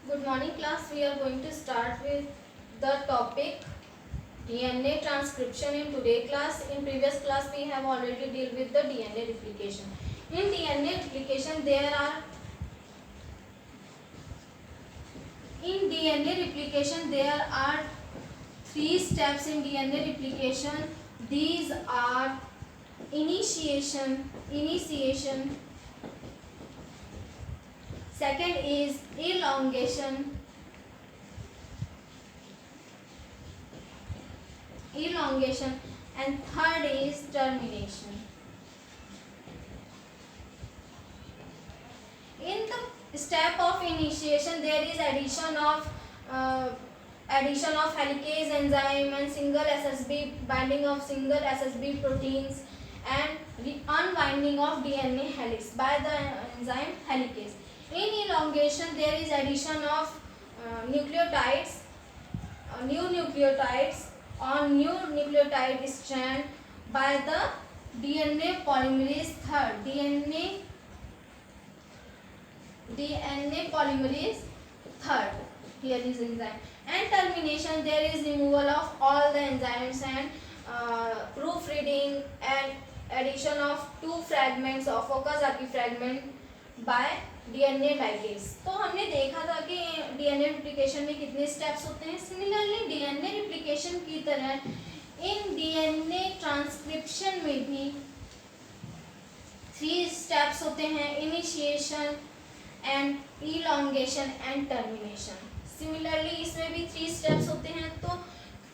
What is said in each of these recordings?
Good morning class. We are going to start with the topic DNA transcription in today class. In previous class we have already dealt with the DNA replication. In DNA replication there are three steps in DNA replication. These are initiation. Second is elongation, and third is termination. In the step of initiation, there is addition of helicase enzyme and single SSB, binding of single SSB proteins, and unwinding of DNA helix by the enzyme helicase. In elongation, there is addition of nucleotides, new nucleotides on new nucleotide strand by the DNA polymerase third. Here is enzyme. And termination, there is removal of all the enzymes and proofreading and addition of two fragments of Okazaki fragment by DNA ligase. तो हमने देखा था कि DNA replication में कितने steps होते हैं. Similarly, DNA replication की तरह इन DNA transcription में भी 3 steps होते हैं: initiation and elongation and termination. Similarly, इसमें भी 3 steps होते हैं. तो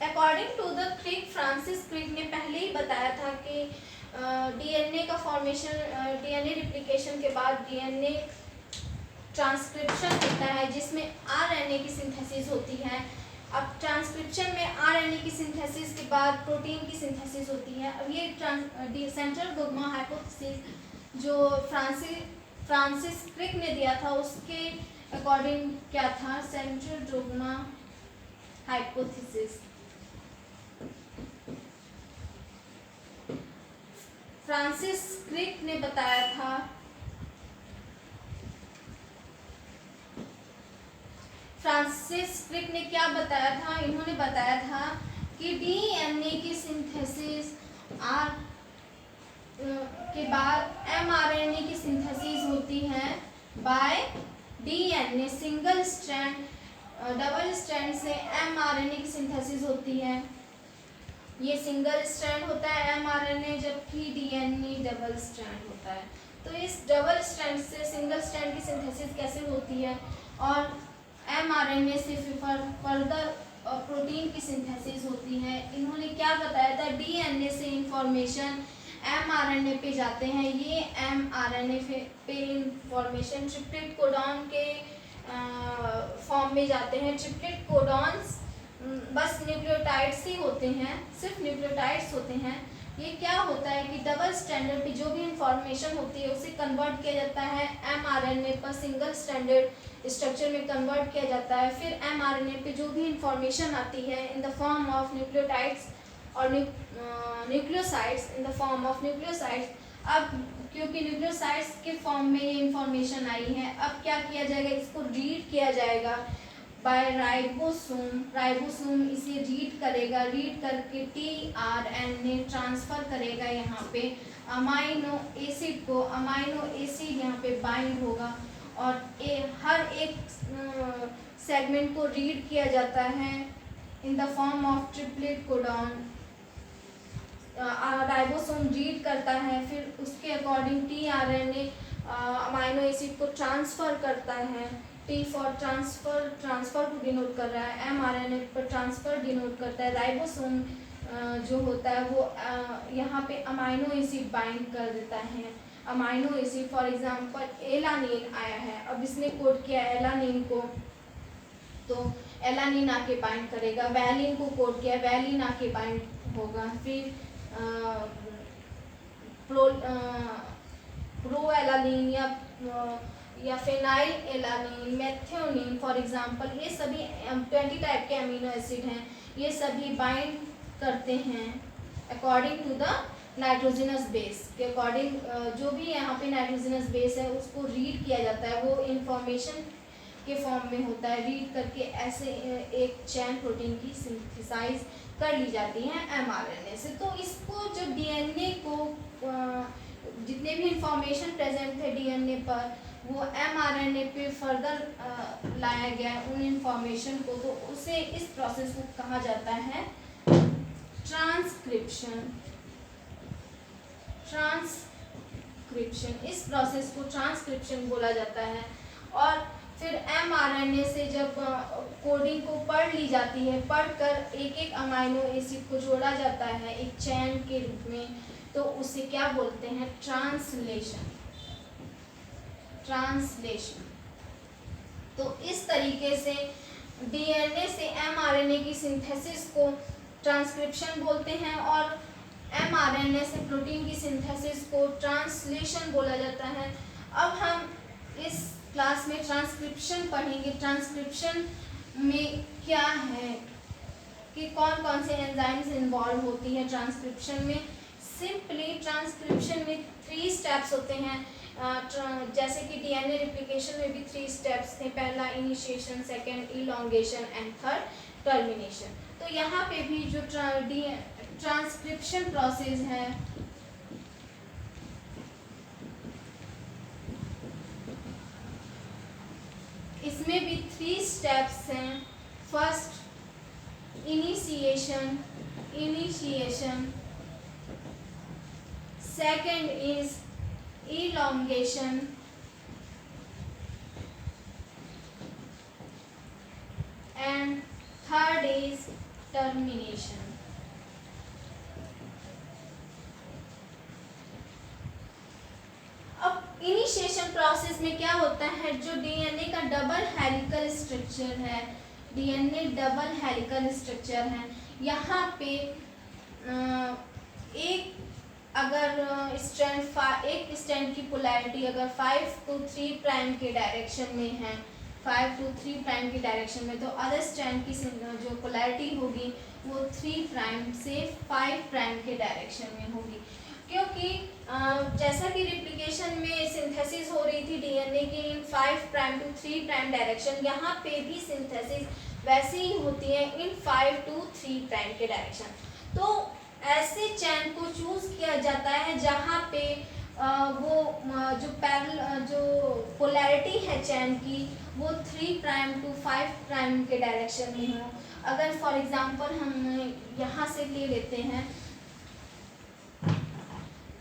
according to the Crick, Francis Crick ने पहले ही बताया था कि DNA का फॉर्मेशन, DNA replication के बाद DNA ट्रांसक्रिप्शन होता है जिसमें RNA की सिंथेसिस होती है. अब ट्रांसक्रिप्शन में RNA की सिंथेसिस के बाद प्रोटीन की सिंथेसिस होती है. अब ये सेंट्रल डोग्मा हाइपोथेसिस जो फ्रांसिस क्रिक ने दिया था उसके अकॉर्डिंग क्या था? Central dogma hypothesis. Francis Crick ने बताया था क्या बताया था? इन्होंने बताया था कि DNA की सिंथेसिस के बाद mRNA की सिंथेसिस होती है by DNA. Single strand double strand से mRNA की सिंथेसिस होती है. ये सिंगल स्ट्रैंड होता है mRNA, जबकि DNA डबल स्ट्रैंड होता है. तो इस डबल स्ट्रैंड से सिंगल स्ट्रैंड की सिंथेसिस कैसे होती है और mRNA से फर्दर प्रोटीन की सिंथेसिस होती है. इन्होंने क्या बताया था? DNA से इंफॉर्मेशन mRNA पे जाते हैं. ये mRNA पे इंफॉर्मेशन ट्रिप्लेट कोडॉन के फॉर्म में जाते हैं. ट्रिप्लेट कोडॉन्स बस न्यूक्लियोटाइड्स ही होते हैं, सिर्फ न्यूक्लियोटाइड्स होते हैं. ये क्या होता है कि डबल स्टैंडर्ड पे जो भी इंफॉर्मेशन होती है उसे कन्वर्ट किया जाता है mRNA पर सिंगल स्टैंडर्ड स्ट्रक्चर में कन्वर्ट किया जाता है. फिर mRNA पे जो भी इंफॉर्मेशन आती है in the form of nucleotides और nucleosides, in the form of nucleosides. अब क्योंकि न्यूक्लियोसाइड्स के फॉर्म में ये इंफॉर्मेशन आई है, अब क्या किया जाएगा? इसको रीड किया जाएगा बाय राइबोसोम इसे रीड करेगा. रीड करके tRNA ट्रांसफर करेगा यहाँ पे अमाइनो एसिड को. अमाइनो एसिड यहाँ पे बाइंड होगा और हर एक सेगमेंट को रीड किया जाता है in the form of triplet codon. Ribosome read करता है, फिर उसके अकॉर्डिंग tRNA अमाइनो एसिड को ट्रांसफ़र करता है. T फॉर ट्रांसफ़र को डिनोट कर रहा है, mRNA पर ट्रांसफ़र डिनोट करता है. राइबोसोम जो होता है वो यहाँ पे अमाइनो एसिड बाइंड कर देता है. Amino acid for example alanine आया है, अब इसने कोड किया एलानिन को, तो एलानिन आके बाइंड करेगा. वैलिन को कोड किया, वैलिन आके बाइंड होगा. फिर प्रो एलानिन या phenyl alanine, methionine for example, ये सभी 20 टाइप के अमीनो एसिड हैं. ये सभी बाइंड करते हैं according to the nitrogenous base के अकॉर्डिंग. जो भी यहाँ पे नाइट्रोजनस बेस है उसको रीड किया जाता है. वो इंफॉर्मेशन के फॉर्म में होता है, रीड करके ऐसे एक चैन प्रोटीन की सिंथेसाइज कर ली जाती है mRNA से। तो इसको जब डीएनए को जितने भी इंफॉर्मेशन प्रेजेंट थे डीएनए पर वो mRNA पे फर्दर लाया गया उन इंफॉर्मेशन को, तो उसे इस प्रोसेस को कहा जाता है ट्रांसक्रिप्शन। इस प्रोसेस को ट्रांसक्रिप्शन बोला जाता है। और फिर mRNA से जब कोडिंग को पढ़ ली जाती है, पढ़कर एक एक अमाइनो एसिड को जोड़ा जाता है एक चैन के रूप में, तो उसे क्या बोलते हैं? ट्रांसलेशन। तो इस तरीके से डीएनए से mRNA की सिंथेसिस को ट्रांसक्रिप्शन बोलते हैं और mRNA से प्रोटीन की सिंथेसिस को ट्रांसलेशन बोला जाता है। अब हम इस क्लास में ट्रांसक्रिप्शन पढ़ेंगे। ट्रांसक्रिप्शन में क्या है कि कौन कौन से एंजाइम्स इन्वॉल्व होती है ट्रांसक्रिप्शन में। सिंपली ट्रांसक्रिप्शन में 3 स्टेप्स होते हैं, जैसे कि डीएनए रिप्लिकेशन में भी 3 स्टेप्स थे, पहला initiation, second elongation and third termination. तो यहाँ पे भी जो ट्रांसक्रिप्शन प्रोसेस है इसमें भी 3 स्टेप्स हैं। First initiation, second is elongation and third is termination। अब इनिशिएशन प्रोसेस में क्या होता है, जो डीएनए का डबल हेलिकल स्ट्रक्चर है, यहाँ पे एक स्ट्रैंड की पोलैरिटी अगर 5 to 3 प्राइम के डायरेक्शन में है, 5 to 3 प्राइम की डायरेक्शन में, तो अदर स्ट्रैंड की जो पोलैरिटी होगी वो 3 प्राइम से 5 प्राइम के डायरेक्शन में होगी। क्योंकि जैसा कि रिप्लिकेशन में सिंथेसिस हो रही थी डीएनए की इन 5 प्राइम to 3 प्राइम डायरेक्शन, यहाँ पे भी सिंथेसिस वैसे ही होती है इन 5 to 3 प्राइम के डायरेक्शन। तो ऐसे चैन को चूज किया जाता है जहाँ पे जो पोलैरिटी है चैन की वो 3 प्राइम to 5 प्राइम के डायरेक्शन में हो। अगर फॉर एग्जांपल हम यहाँ से ले लेते हैं,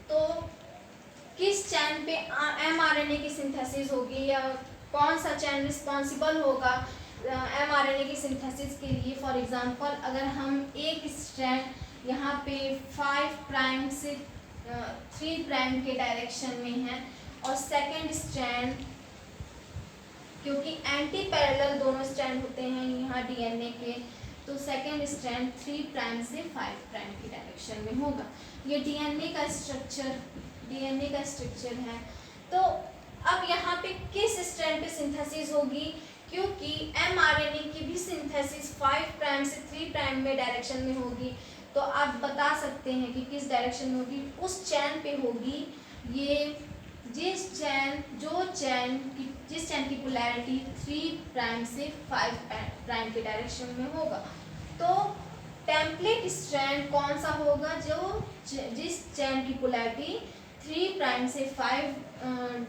तो किस चैन पे mRNA की सिंथेसिस होगी या कौन सा चैन रिस्पॉन्सिबल होगा mRNA की सिंथेसिस के लिए। फॉर एग्जांपल अगर हम एक स्ट्रैंड यहाँ पे 5 प्राइम से 3 प्राइम के डायरेक्शन में है और सेकंड स्ट्रैंड, क्योंकि एंटी पैरेलल दोनों स्ट्रैंड होते हैं यहाँ डीएनए के, तो सेकंड स्ट्रैंड 3 प्राइम से 5 प्राइम की डायरेक्शन में होगा। ये डीएनए का स्ट्रक्चर है। तो अब यहाँ पे किस स्ट्रैंड पे सिंथेसिस होगी, क्योंकि mRNA की भी सिंथेसिस 5 प्राइम से 3 प्राइम में डायरेक्शन में होगी, तो आप बता सकते हैं कि किस डायरेक्शन में होगी। उस चैन पे होगी ये जिस चैन की पोलैरिटी 3 प्राइम से 5 प्राइम के डायरेक्शन में होगा। तो टेम्पलेट स्ट्रैंड कौन सा होगा, जिस चैन की पोलैरिटी 3 प्राइम से 5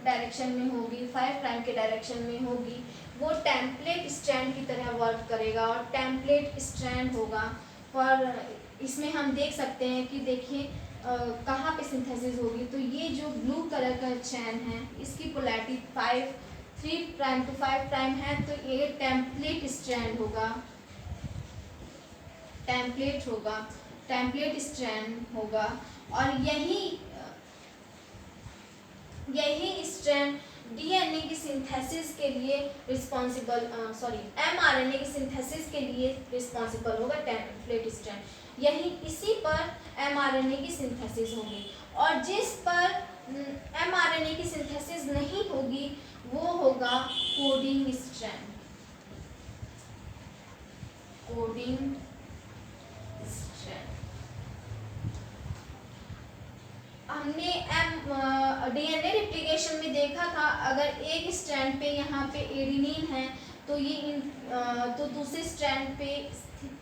डायरेक्शन में होगी, 5 प्राइम के डायरेक्शन में होगी, वो टेम्पलेट स्ट्रैंड की तरह वर्क करेगा और टेम्पलेट स्ट्रैंड होगा। और इसमें हम देख सकते हैं कि देखिए कहाँ पे सिंथेसिस होगी। तो ये जो ब्लू कलर का चैन है इसकी पोलैरिटी 3 प्राइम to 5 प्राइम है, तो ये टेम्पलेट स्ट्रैंड होगा, टेम्पलेट स्ट्रैंड होगा। और यही स्ट्रैंड डीएनए की सिंथेसिस के लिए mRNA की सिंथेसिस के लिए रिस्पॉन्सिबल होगा टेम्पलेट स्ट्रैंड। इसी पर mRNA की सिंथेसिस होगी, और जिस पर mRNA की सिंथेसिस नहीं होगी वो होगा कोडिंग स्ट्रैंड। हमने डीएनए रिप्लिकेशन में देखा था, अगर एक स्ट्रैंड पे यहाँ पे एडेनिन है तो ये तो दूसरे स्ट्रैंड पे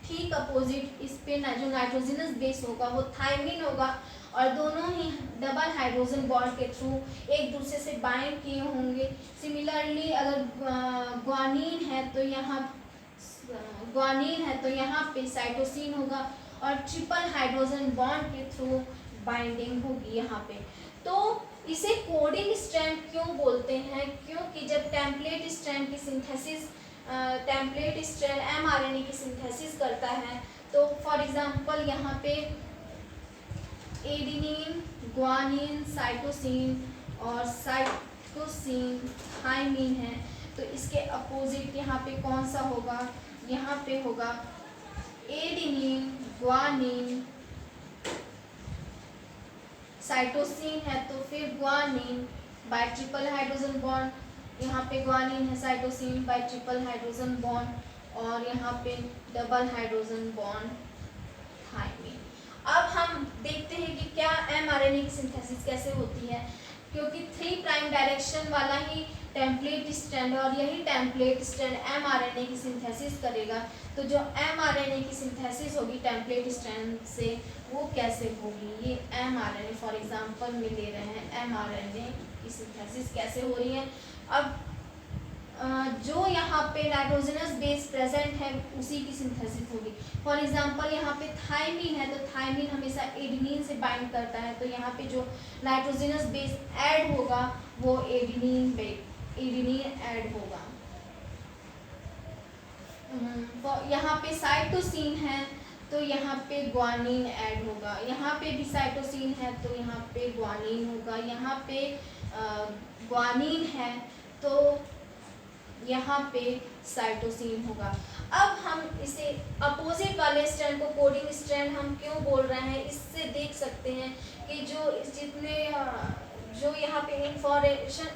ठीक अपोजिट इस पे जो नाइट्रोजनस बेस होगा वो थायमिन होगा, और दोनों ही डबल हाइड्रोजन बॉन्ड के थ्रू एक दूसरे से बाइंड किए होंगे। सिमिलरली अगर ग्वानीन है तो यहाँ पे साइटोसिन होगा, और ट्रिपल हाइड्रोजन बॉन्ड के थ्रू बाइंडिंग होगी यहाँ पे। तो इसे कोडिंग स्ट्रैंड क्यों बोलते हैं? क्योंकि जब टेम्पलेट स्ट्रैंड की सिंथेसिस टेम्पलेट स्ट्रैंड mRNA की सिंथेसिस करता है, तो फॉर एग्जांपल यहाँ पे एडेनिन, ग्वानिन, साइटोसिन और साइटोसिन थायमिन है, तो इसके अपोजिट यहाँ पे कौन सा होगा? यहाँ पे होगा एडेनिन, ग्वानिन, साइटोसिन है तो फिर guanine bye triple hydrogen bond, यहाँ पे ग्वानिन है, cytosine bye triple hydrogen bond, और यहाँ पे डबल हाइड्रोजन बॉन्ड थायमिन। अब हम देखते हैं कि क्या mRNA की सिंथेसिस कैसे होती है, क्योंकि 3 प्राइम डायरेक्शन वाला ही टेम्पलेट स्ट्रैंड है, और यही टेम्पलेट स्ट्रैंड mRNA की सिंथेसिस करेगा। तो जो mRNA की सिंथेसिस होगी टेम्पलेट स्ट्रैंड से, वो कैसे होगी? ये mRNA फॉर एग्जांपल में ले रहे हैं, mRNA की सिंथेसिस कैसे हो रही है। अब जो यहाँ पे नाइट्रोजनस बेस प्रेजेंट है उसी की सिंथेसिस होगी। फॉर एग्जांपल यहाँ पे थायमिन है, तो थायमिन हमेशा एडेनिन से बाइंड करता है, तो यहाँ पे जो नाइट्रोजनस बेस ऐड होगा वो एडेनिन ऐड होगा। यहाँ पे साइटोसिन है तो यहाँ पे ग्वानिन ऐड होगा, यहाँ पे भी साइटोसिन है तो यहाँ पे ग्वानिन होगा, यहाँ पे ग्वानिन है तो यहाँ पे साइटोसिन होगा। अब हम इसे अपोजिट वाले स्ट्रैंड को कोडिंग स्ट्रैंड हम क्यों बोल रहे हैं, इससे देख सकते हैं कि जो यहाँ पे इंफॉर्मेशन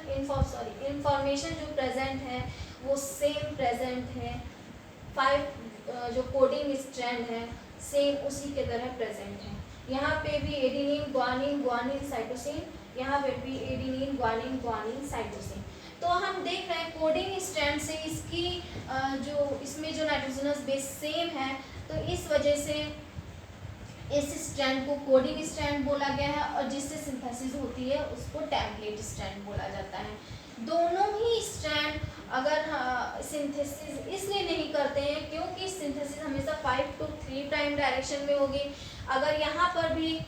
जो प्रेजेंट है वो सेम प्रेजेंट है। 5 जो कोडिंग स्ट्रैंड है सेम उसी के तरह प्रेजेंट है। यहाँ पे भी एडेनिन, ग्वानिन, ग्वानिन, साइटोसिन, यहाँ पे भी एडेनिन, ग्वानिन, ग्वानिन, साइटोसिन। तो हम देख रहे हैं कोडिंग स्ट्रैंड से इसकी इसमें जो नाइट्रोजनस बेस सेम है, तो इस वजह से इस स्ट्रैंड को कोडिंग स्ट्रैंड बोला गया है, और जिससे सिंथेसिस होती है उसको टेम्पलेट स्ट्रैंड बोला जाता है। दोनों ही स्ट्रैंड अगर सिंथेसिस इसलिए नहीं करते हैं क्योंकि सिंथेसिस हमेशा 5 to 3 प्राइम डायरेक्शन में होगी। अगर यहाँ पर भी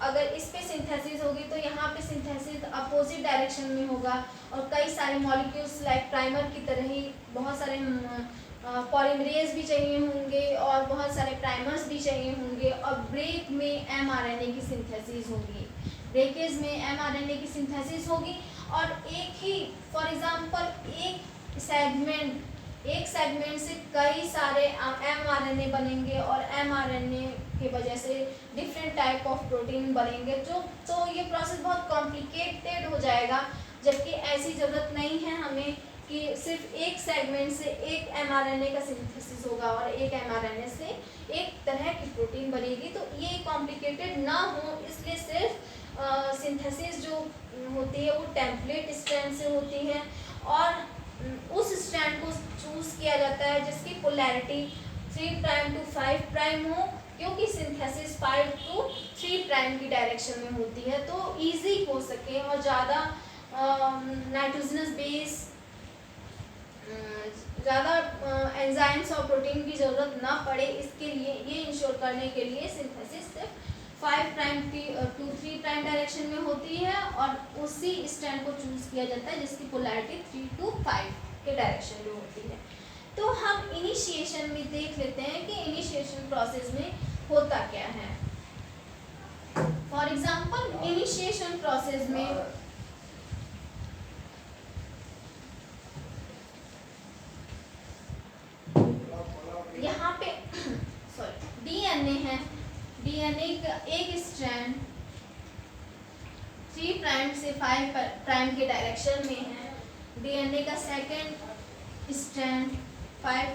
अगर इस पे सिंथेसिस होगी तो यहाँ पे सिंथेसिस अपोजिट डायरेक्शन में होगा, और कई सारे मॉलिक्यूल्स लाइक प्राइमर की तरह ही बहुत सारे पॉलीमरेज भी चाहिए होंगे और बहुत सारे प्राइमर्स भी चाहिए होंगे, और ब्रेक में mRNA की सिंथेसिस होगी, ब्रेकेज में mRNA की सिंथेसिस होगी। और एक ही फॉर एग्जांपल एक सेगमेंट से कई सारे mRNA बनेंगे, और mRNA के वजह से डिफरेंट टाइप ऑफ प्रोटीन बनेंगे, तो ये प्रोसेस बहुत कॉम्प्लिकेटेड हो जाएगा। जबकि ऐसी ज़रूरत नहीं है हमें कि सिर्फ एक सेगमेंट से एक mRNA का सिंथेसिस होगा और एक mRNA से एक तरह की प्रोटीन बनेगी, तो ये कॉम्प्लिकेटेड ना हो इसलिए सिर्फ सिंथेसिस जो होती है वो टेम्पलेट स्ट्रैंड से होती है, और उस स्ट्रैंड को चूज़ किया जाता है जिसकी पोलैरिटी 3 प्राइम to 5 प्राइम हो, क्योंकि सिंथेसिस 5 to 3 प्राइम की डायरेक्शन में होती है, तो इजी हो सके और ज़्यादा नाइट्रोजनस बेस, ज़्यादा एंजाइम्स और प्रोटीन की ज़रूरत ना पड़े, इसके लिए ये इंश्योर करने के लिए सिंथेसिस सिर्फ 5 प्राइम to 3 प्राइम डायरेक्शन में होती है, और उसी स्ट्रैंड को चूज़ किया जाता है जिसकी पोलैरिटी 3 to 5 के डायरेक्शन में होती है। तो हम इनिशिएशन में देख लेते हैं कि इनिशिएशन प्रोसेस में होता क्या है। फॉर एग्जांपल इनिशिएशन प्रोसेस में यहाँ पे डीएनए है, डीएनए का एक स्ट्रैंड 3 प्राइम से 5 प्राइम के डायरेक्शन में है, डीएनए का second strand 5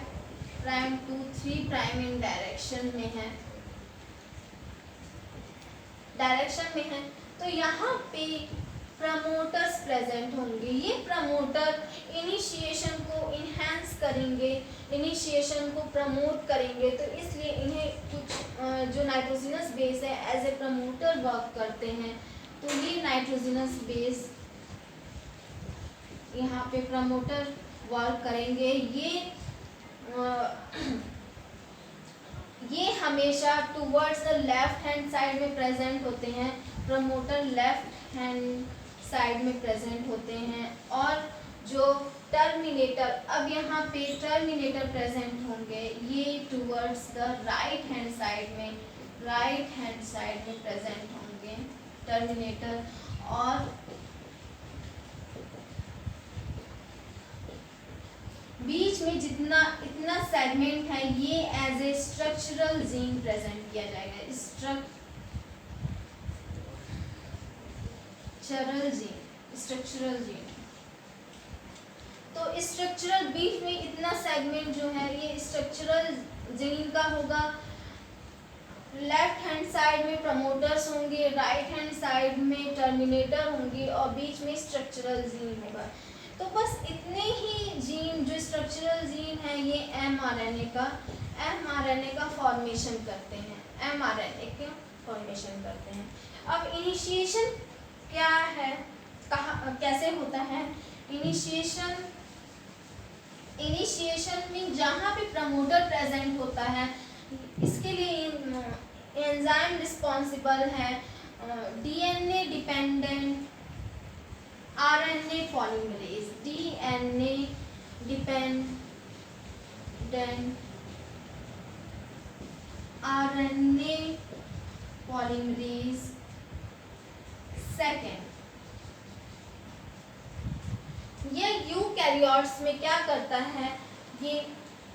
prime to 3 prime in direction में है, तो यहाँ पे प्रमोटर्स प्रेजेंट होंगे। ये प्रमोटर इनिशिएशन को इनहेंस करेंगे, इनिशिएशन को प्रमोट करेंगे, तो इसलिए इन्हें कुछ जो नाइट्रोजिनस बेस है एज ए प्रमोटर वर्क करते हैं। तो ये नाइट्रोजिनस बेस यहाँ पे प्रमोटर वर्क करेंगे। ये हमेशा towards the left hand side में प्रेजेंट होते हैं। प्रमोटर लेफ्ट हैंड साइड में प्रेजेंट होते हैं, और जो टर्मिनेटर, अब यहाँ पे टर्मिनेटर प्रेजेंट होंगे, ये towards the right hand side में प्रेजेंट होंगे टर्मिनेटर। और बीच में जितना इतना सेगमेंट है ये as a structural gene present किया जाएगा। स्ट्रक्चरल जीन तो स्ट्रक्चरल बीच में इतना सेगमेंट जो है ये स्ट्रक्चरल जीन का होगा। लेफ्ट हैंड साइड में प्रमोटर्स होंगे, राइट हैंड साइड में टर्मिनेटर होंगे, और बीच में स्ट्रक्चरल जीन होगा। तो बस इतने ही जीन जो स्ट्रक्चरल जीन है ये mRNA का फॉर्मेशन करते हैं, mRNA का फॉर्मेशन करते हैं। अब इनिशिएशन क्या है, कैसे होता है इनिशिएशन में जहाँ पे प्रमोटर प्रेजेंट होता है, इसके लिए एंजाइम रिस्पॉन्सिबल है DNA dependent RNA polymerase, DNA dependent RNA polymerase second. ये यूकैरियोट्स में क्या करता है, ये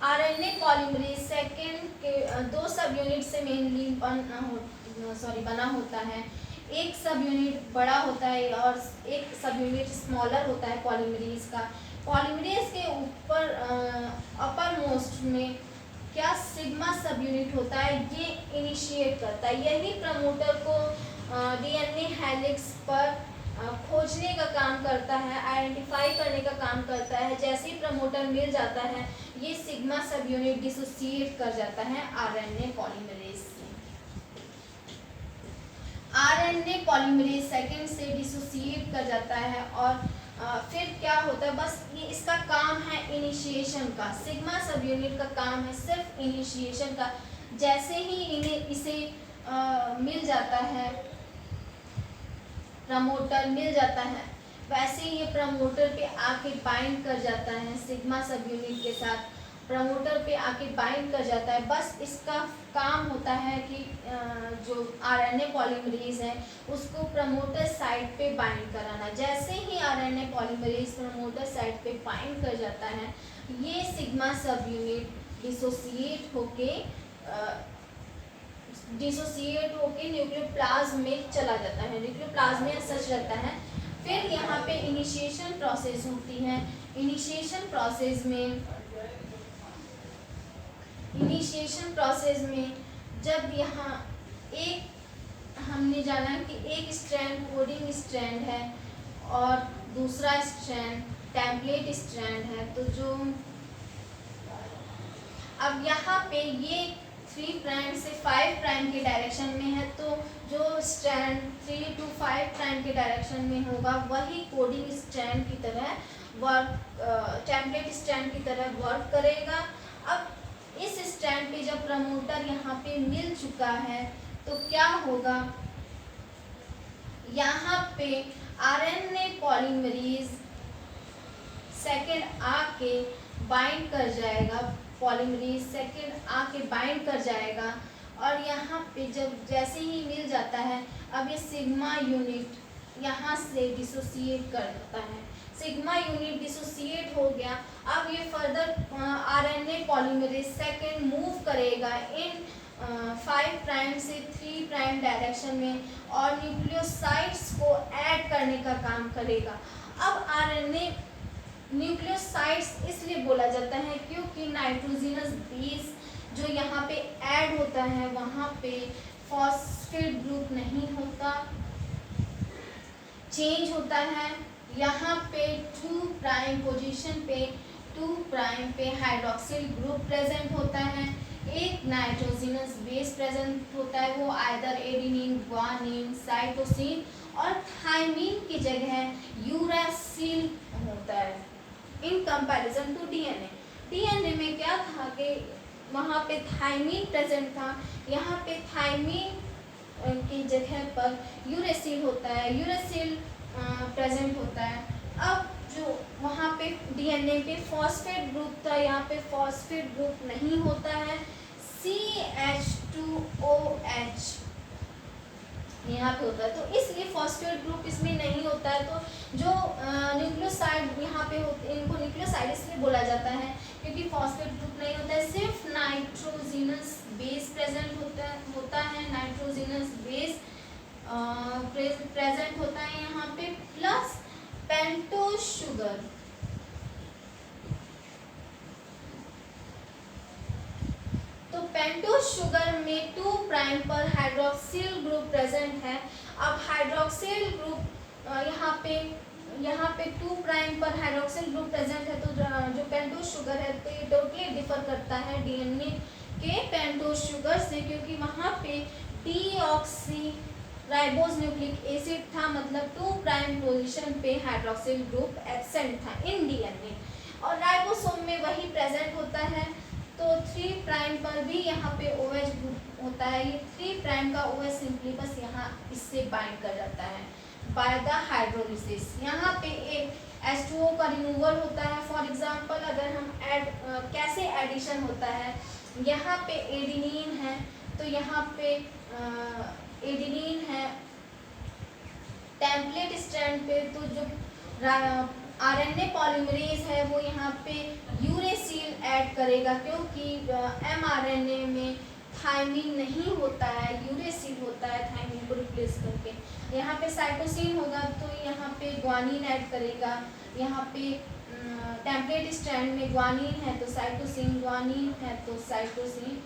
RNA पॉलीमरेज सेकेंड के दो सब यूनिट से मेनली बना होता है। एक सब यूनिट बड़ा होता है और एक सब यूनिट स्मॉलर होता है पॉलीमरेज का। पॉलीमरेज के ऊपर अपर मोस्ट में क्या सिग्मा सब यूनिट होता है, ये इनिशिएट करता है। यही प्रमोटर को DNA हेलिक्स पर खोजने का काम करता है, आइडेंटिफाई करने का काम करता है। जैसे ही प्रमोटर मिल जाता है ये सिग्मा सब यूनिट डिसोसिएट कर जाता है RNA पॉलीमरेज से। RNA पॉलीमरेज सेकेंड से डिसोसिएट कर जाता है, और फिर क्या होता है, बस ये इसका काम है इनिशिएशन का। सिग्मा सब यूनिट का काम है सिर्फ इनिशिएशन का। जैसे ही इसे मिल जाता है, प्रमोटर मिल जाता है, वैसे ही ये प्रमोटर पे आके बाइंड कर जाता है सिग्मा सब यूनिट के साथ। प्रमोटर पे आके बाइंड कर जाता है। बस इसका काम होता है कि जो RNA पॉलीमरेज है उसको प्रमोटर साइट पे बाइंड कराना। जैसे ही RNA पॉलीमरेज प्रमोटर साइट पे बाइंड कर जाता है, ये सिग्मा सब यूनिट डिसोसिएट होके न्यूक्लियोप्लाज्म में चला जाता है। न्यूक्लियोप्लाज्म में सच रहता है। फिर यहाँ पे इनिशिएशन प्रोसेस होती है। इनिशिएशन प्रोसेस में जब यहाँ हमने जाना कि एक स्ट्रैंड कोडिंग स्ट्रैंड है और दूसरा स्ट्रैंड टेम्पलेट स्ट्रैंड है, तो जो अब यहाँ पे ये 3 प्राइम से 5 प्राइम के डायरेक्शन में है, तो जो स्ट्रैंड 3 to 5 प्राइम के डायरेक्शन में होगा वही कोडिंग स्ट्रैंड की तरह टेम्पलेट स्ट्रैंड की तरह वर्क करेगा। अब इस स्ट्रैंड पे जब प्रमोटर यहाँ पे मिल चुका है तो क्या होगा, यहाँ पे RNA पॉलीमरेज सेकेंड आके बाइंड कर जाएगा, पॉलीमरेज सेकेंड आके बाइंड कर जाएगा। और यहाँ पे जब जैसे ही मिल जाता है, अब ये सिग्मा यूनिट यहाँ से डिसोसिएट कर देता है। सिग्मा यूनिट डिसोसिएट हो गया। अब ये further RNA polymerase second move करेगा इन 5 प्राइम से 3 प्राइम डायरेक्शन में और न्यूक्लियोसाइड्स को ऐड करने का काम करेगा। अब RNA न्यूक्लियोसाइड्स इसलिए बोला जाता है क्योंकि नाइट्रोजनस बेस जो यहाँ पे ऐड होता है वहाँ पे फॉस्फेट ग्रुप नहीं होता, चेंज होता है। यहाँ पे 2 प्राइम पोजीशन पे 2 प्राइम पे हाइड्रोक्सिल ग्रुप प्रेजेंट होता है, एक नाइट्रोजनस बेस प्रेजेंट होता है, वो आइदर एडेनिन, ग्वानिन, साइटोसिन और थाइमिन की जगह यूरासिल होता है। In comparison to DNA, DNA में क्या था कि वहाँ पे थाइमिन प्रेजेंट था, यहाँ पे थाइमिन की जगह पर यूरेसिल होता है, यूरेसिल प्रेजेंट होता है। अब जो वहाँ पे डीएनए पे फॉस्फेट ग्रुप था, यहाँ पे फॉस्फेट ग्रुप नहीं होता है, CH2OH यहाँ पे होता है, तो इसलिए फॉस्फेट ग्रुप इसमें नहीं होता है। तो जो न्यूक्लियोसाइड यहाँ पे होते, इनको न्यूक्लियोसाइड इसलिए बोला जाता है क्योंकि फॉस्फेट ग्रुप नहीं होता है, सिर्फ नाइट्रोजनस बेस प्रेजेंट होता है, नाइट्रोजनस बेस प्रेजेंट होता है यहाँ पे, प्लस पेंटोज शुगर। तो पेंटोज शुगर में 2 प्राइम पर हाइड्रोक्सिल ग्रुप प्रेजेंट है। अब हाइड्रोक्सिल ग्रुप यहाँ पे 2 प्राइम पर हाइड्रोक्सिल ग्रुप प्रेजेंट है, तो जो पेंटोज शुगर है तो ये टोटली डिफर करता है डीएनए के पेंटोज शुगर से, क्योंकि वहाँ पे डीऑक्सी राइबोज न्यूक्लिक एसिड था, मतलब 2 प्राइम पोजीशन पे हाइड्रोक्सिल ग्रुप एब्सेंट था इन डीएनए, और राइबोसोम में वही प्रेजेंट होता है। तो 3 प्राइम पर भी यहाँ पे OH ग्रुप होता है, ये 3 प्राइम का OH सिंपली बस यहाँ इससे बाइंड कर जाता है बाय द हाइड्रोलिसिस। यहाँ पे एक H2O का रिमूवल होता है। फॉर एग्जांपल अगर हम कैसे एडिशन होता है, यहाँ पे एडिनिन है, तो यहाँ पे एडिनिन है टेम्पलेट स्ट्रैंड पे, तो जो आरएनए पॉलीमरेज है वो यहाँ पे यूरेसिल ऐड करेगा, क्योंकि एमआरएनए में थाइमिन नहीं होता है, यूरेसिल होता है थाइमिन को रिप्लेस करके। यहाँ पे साइटोसिन होगा तो यहाँ पे ग्वानिन ऐड करेगा, यहाँ पे टेम्पलेट स्ट्रैंड में ग्वानिन है तो साइटोसिन, ग्वानिन है तो cytosine,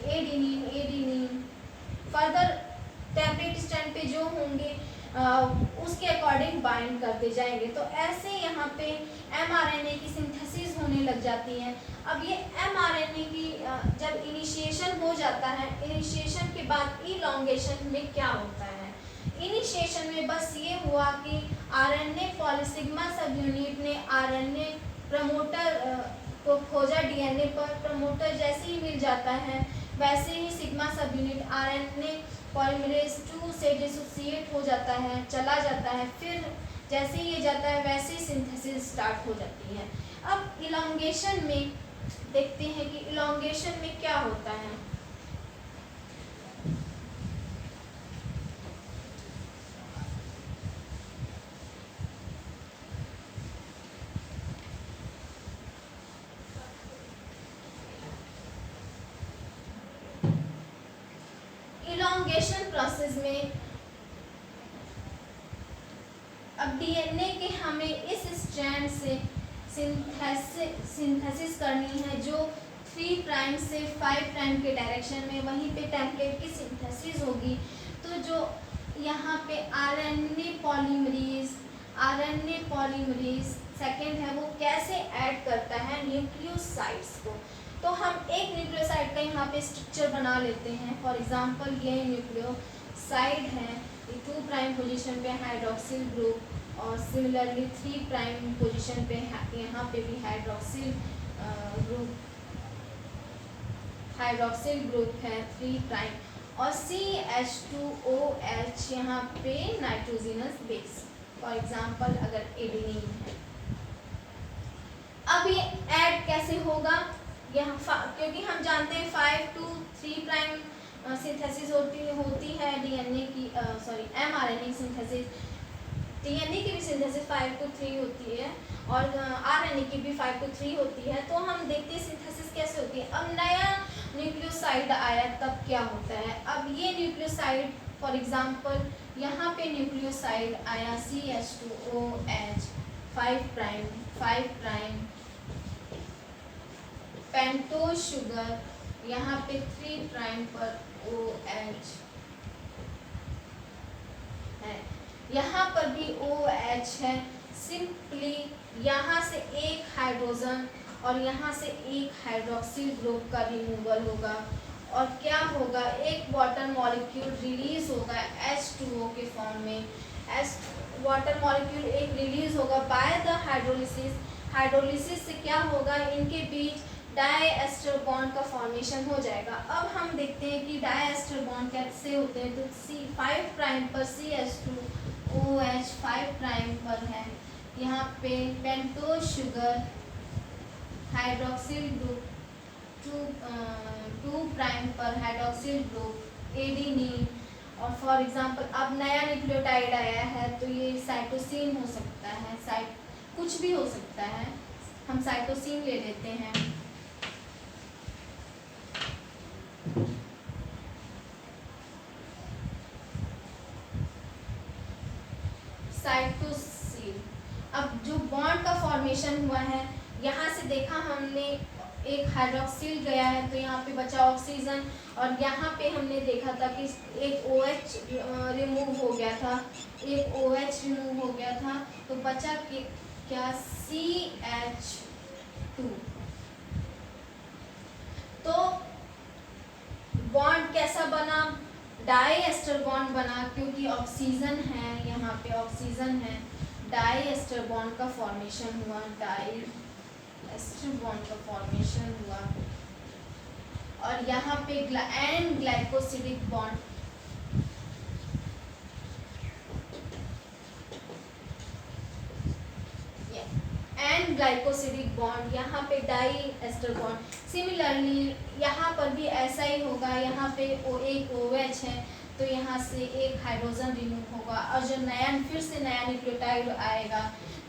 adenine further template strand पे जो होंगे उसके अकॉर्डिंग बाइंड करते जाएंगे। तो ऐसे यहाँ पे एमआरएनए की सिंथेसिस होने लग जाती है। अब ये एमआरएनए की जब इनिशिएशन हो जाता है, इनिशिएशन के बाद इलॉन्गेशन में क्या होता है, इनिशिएशन में बस ये हुआ कि आरएनए पॉलीसिग्मा सब यूनिट ने आरएनए प्रमोटर को खोजा डीएनए पर, प्रमोटर जैसे ही मिल जाता है वैसे ही sigma sub unit RNA polymerase 2 से डिसोसिएट हो जाता है, चला जाता है, फिर जैसे ही ये जाता है वैसे ही सिंथेसिस स्टार्ट हो जाती है। अब इलॉन्गेशन में देखते हैं कि इलॉन्गेशन में क्या होता है। इलॉन्गेशन प्रोसेस में अब डीएनए के हमें इस स्ट्रैंड से सिंथेसिस करनी है जो 3 प्राइम से 5 प्राइम के डायरेक्शन में, वहीं पे टेम्पलेट की सिंथेसिस होगी। तो जो यहाँ पे आरएनए पॉलीमरेज सेकेंड है, वो कैसे ऐड करता है न्यूक्लियोसाइड्स को। तो हम एक न्यूक्लियोसाइड का यहाँ पे स्ट्रक्चर बना लेते हैं। फॉर एग्जांपल ये न्यूक्लियोसाइड है, 2 प्राइम पोजीशन पे हाइड्रोक्सिल ग्रुप, और सिमिलरली 3 प्राइम पोजीशन पे यहाँ पे भी हाइड्रोक्सिल ग्रुप है 3 प्राइम, और CH2OH यहाँ पे नाइट्रोजनस बेस, फॉर एग्जांपल अगर एडेनिन है। अब ये ऐड कैसे होगा, यहाँ क्योंकि हम जानते हैं 5 to 3 प्राइम सिंथेसिस होती है डीएनए की, एमआरएनए की सिंथेसिस, डीएनए की भी सिंथेसिस 5 to 3 होती है, और आरएनए की भी 5 to 3 होती है। तो हम देखते हैं सिंथेसिस कैसे होती है। अब नया न्यूक्लियोसाइड आया तब क्या होता है। अब ये न्यूक्लियोसाइड फॉर एग्जांपल यहाँ पे न्यूक्लियोसाइड आया CH2OH 5 प्राइम, पेंटोज शुगर यहाँ पे 3 प्राइम पर OH है, यहाँ पर भी OH है। सिंपली यहाँ से एक हाइड्रोजन और यहाँ से एक हाइड्रोक्सिल ग्रुप का रिमूवल होगा और क्या होगा, एक वाटर मॉलिक्यूल रिलीज होगा H2O के फॉर्म में। वाटर मॉलिक्यूल एक रिलीज होगा बाय द हाइड्रोलिसिस। हाइड्रोलिसिस से क्या होगा, इनके बीच डाई एस्टर बॉन्ड का फॉर्मेशन हो जाएगा। अब हम देखते हैं कि डाई एस्टर बॉन्ड कैसे होते हैं। तो C5' पर CH2OH 5' पर है, यहाँ पे पेंटोज शुगर, हाइड्रोक्सिल ग्रुप 2' पर हाइड्रोक्सिल ग्रुप एडेनिन। और फॉर एग्जांपल अब नया न्यूक्लियोटाइड आया है तो ये साइटोसिन हो सकता है, कुछ भी हो सकता है, हम साइटोसिन ले लेते हैं। साइटोसिन। अब जो बॉन्ड का फॉर्मेशन हुआ है, यहाँ से देखा हमने एक हाइड्रोक्सिल गया है तो यहाँ पे बचा ऑक्सीजन, और यहाँ पे हमने देखा था कि एक OH रिमूव हो गया था, एक OH रिमूव हो गया था, तो बचा क्या CH2। तो बॉन्ड कैसा बना, डाई एस्टर बॉन्ड बना, क्योंकि ऑक्सीजन है, यहाँ पे ऑक्सीजन है, डाई एस्टर बॉन्ड का फॉर्मेशन हुआ, डाई एस्टर बॉन्ड का फॉर्मेशन हुआ। और यहाँ पे N glycosidic bond, N glycosidic bond, यहाँ पे डाई एस्टर बॉन्ड। सिमिलरली यहाँ पर भी ऐसा ही होगा, यहाँ पे एक OH है तो यहाँ से एक हाइड्रोजन रिमूव होगा, और जो फिर से नया न्यूक्लियोटाइड आएगा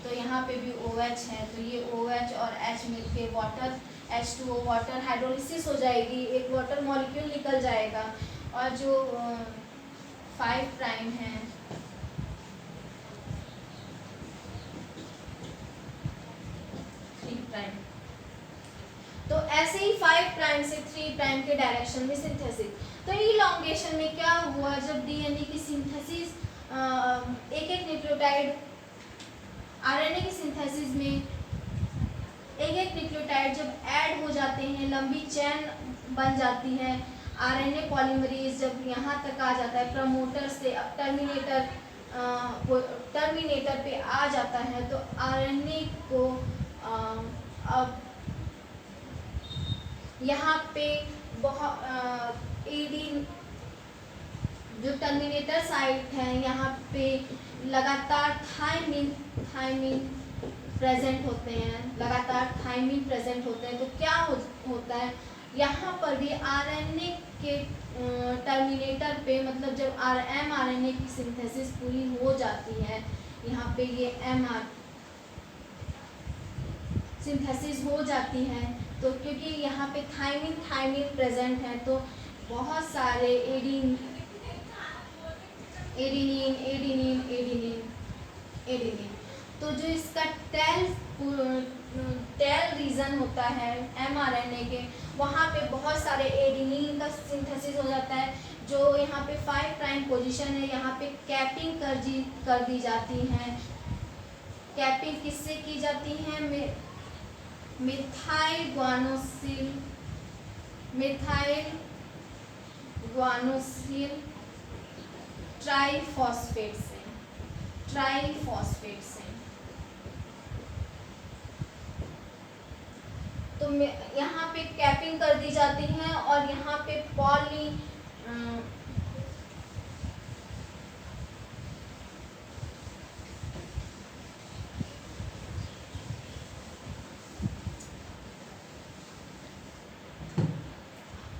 तो यहाँ पे भी OH है, तो ये OH और H मिलके वाटर H2O वाटर हाइड्रोलिसिस हो जाएगी, एक वाटर मॉलिक्यूल निकल जाएगा। और जो 5' है, तो ऐसे ही 5' से 3' के डायरेक्शन में सिंथेसिस। तो इलॉन्गेशन में क्या हुआ, जब DNA की सिंथेसिस एक एक न्यूक्लियोटाइड, RNA की सिंथेसिस में एक एक न्यूक्लियोटाइड जब ऐड हो जाते हैं, लंबी चेन बन जाती है, RNA पॉलीमरेज जब यहाँ तक आ जाता है प्रमोटर से, अब टर्मिनेटर पे आ जाता है, तो RNA को अब यहाँ पे बहुत जो टर्मिनेटर साइट है, यहाँ पे लगातार थायमिन प्रेजेंट होते हैं, तो क्या होता है, यहाँ पर भी RNA के टर्मिनेटर पे, मतलब जब mRNA की सिंथेसिस पूरी हो जाती है, यहाँ पे ये सिंथेसिस हो जाती है, तो क्योंकि यहाँ पे थायमिन प्रेजेंट है, तो बहुत सारे एडेनिन तो जो इसका टेल रीजन होता है mRNA के, वहाँ पे बहुत सारे एडेनिन का सिंथेसिस हो जाता है, जो यहाँ पे 5' पोजीशन है, यहाँ पे कैपिंग कर दी जाती है। कैपिंग किससे की जाती है, मिथाइल ग्वानोसिल ट्राइफॉस्फेट से। तो यहाँ पे कैपिंग कर दी जाती है, और यहाँ पे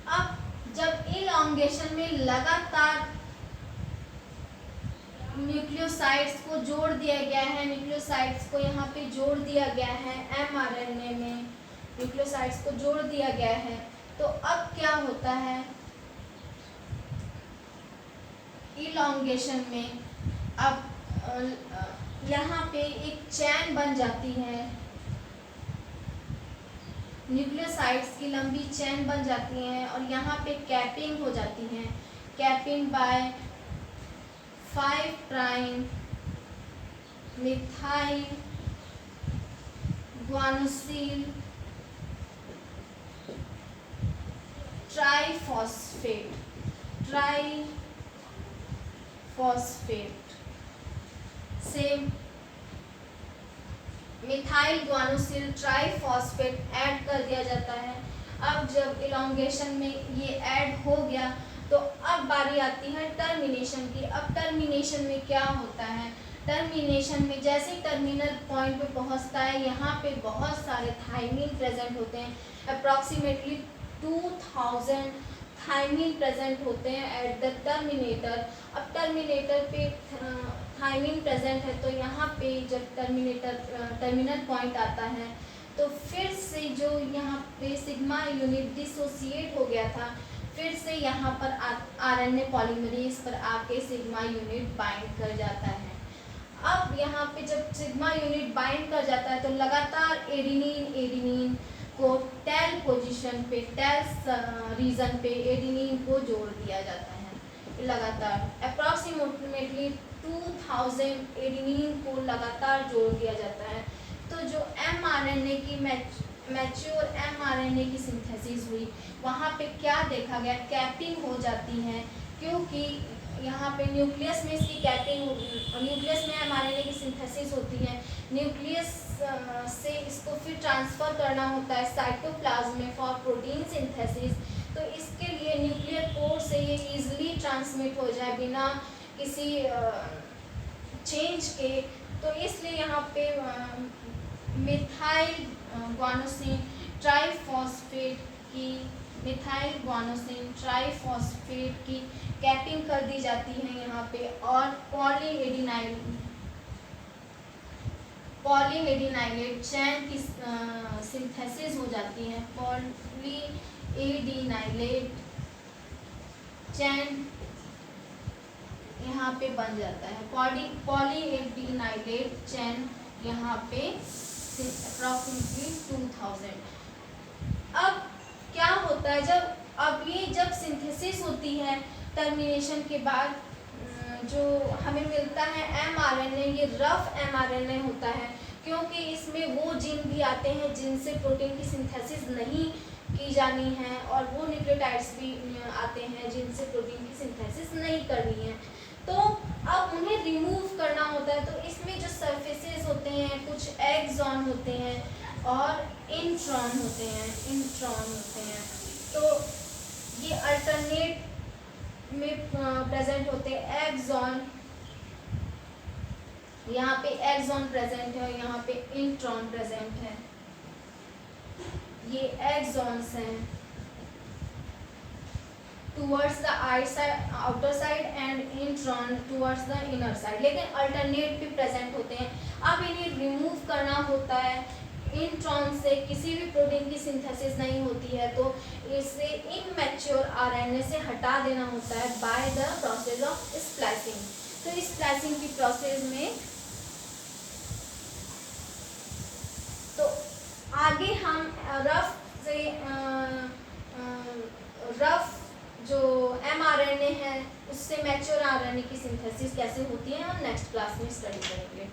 अब जब इलॉन्गेशन में लगातार न्यूक्लियोसाइड्स को जोड़ दिया गया है, न्यूक्लियोसाइड्स को यहाँ पे जोड़ दिया गया है, mRNA में न्यूक्लियोसाइड्स को जोड़ दिया गया है, तो अब क्या होता है, इलॉन्गेशन में अब यहाँ पे एक चैन बन जाती है, न्यूक्लियोसाइड्स की लंबी चैन बन जाती है, और यहाँ पे कैपिंग हो जाती है, कैपिंग बाय 5' मिथाइल ग्वानोसिल ट्राइफॉस्फेट, से मिथाइल गुआनोसिल ट्राइफॉस्फेट ऐड कर दिया जाता है। अब जब इलॉन्गेशन में ये ऐड हो गया तो अब बारी आती है टर्मिनेशन की। अब टर्मिनेशन में क्या होता है, टर्मिनेशन में जैसे टर्मिनल पॉइंट पे पहुंचता है, यहाँ पे बहुत सारे थायमीन प्रेजेंट होते हैं। अप्रॉक्सीमेटली 2000 थायमीन प्रेजेंट होते हैं एट द टर्मिनेटर। अब टर्मिनेटर पे थायमीन प्रेजेंट है तो यहाँ पे जब टर्मिनल पॉइंट आता है तो फिर से जो यहाँ पे सिग्मा यूनिट डिसोसिएट हो गया था, फिर से यहाँ पर आरएनए पॉलीमरेज पर आके सिग्मा यूनिट बाइंड कर जाता है। अब यहाँ पे जब सिग्मा यूनिट बाइंड कर जाता है तो लगातार एडिनिन को टेल पोजीशन पे, टेल रीजन पे एडिनिन को जोड़ दिया जाता है लगातार। अप्रॉक्सीमेटली 2000 एडिनिन को लगातार जोड़ दिया जाता है। तो जो mRNA की मैच्योर mRNA की सिंथेसिस हुई, वहाँ पे क्या देखा गया, कैपिंग हो जाती है, क्योंकि यहाँ पे न्यूक्लियस में इसकी कैपिंग, न्यूक्लियस में mRNA की सिंथेसिस होती है, न्यूक्लियस से इसको फिर ट्रांसफ़र करना होता है साइटोप्लाज्म में फॉर प्रोटीन सिंथेसिस। तो इसके लिए न्यूक्लियर पोर से ये इजीली ट्रांसमिट हो जाए बिना किसी चेंज के, तो इसलिए यहाँ पे मिथाइल गुआनोसिन ट्राइफॉस्फेट की कैपिंग कर दी जाती है यहाँ पे, और पॉलीएडिनाइलेट चैन की सिंथेसिस हो जाती है। पॉलीएडिनाइलेट चैन यहाँ पे बन जाता है, पॉलीएडिनाइलेट चैन यहाँ पे अप्रॉक्सीमेटली 2000। अब क्या होता है, जब सिंथेसिस होती है टर्मिनेशन के बाद, जो हमें मिलता है mRNA, ये रफ mRNA होता है, क्योंकि इसमें वो जीन भी आते हैं जिनसे प्रोटीन की सिंथेसिस नहीं की जानी है, और वो न्यूक्लियोटाइड्स भी आते हैं जिनसे प्रोटीन की सिंथेसिस नहीं करनी है। तो अब उन्हें रिमूव करना होता है। तो इसमें जो सरफेसेस होते हैं, कुछ एक्सॉन होते हैं और इंट्रॉन होते हैं। तो ये अल्टरनेट में प्रेजेंट होते हैं। एक्सॉन, यहाँ पे एक्सॉन प्रेजेंट है, यहाँ पे इंट्रॉन प्रेजेंट है। ये एक्सॉन्स हैं towards the outer side and intron towards the inner side, लेकिन अल्टरनेट भी प्रेजेंट होते हैं। अब इन्हें रिमूव करना होता है। इंट्रॉन से किसी भी प्रोटीन की सिंथेसिस नहीं होती है, तो इसे इमैच्योर आरएनए से हटा देना होता है by the process of splicing. तो इस स्प्लाइसिंग की प्रोसेस में तो आगे हम रफ जो mRNA है उससे मैच्योर आरएनए की सिंथेसिस कैसे होती है और नेक्स्ट क्लास में स्टडी करेंगे।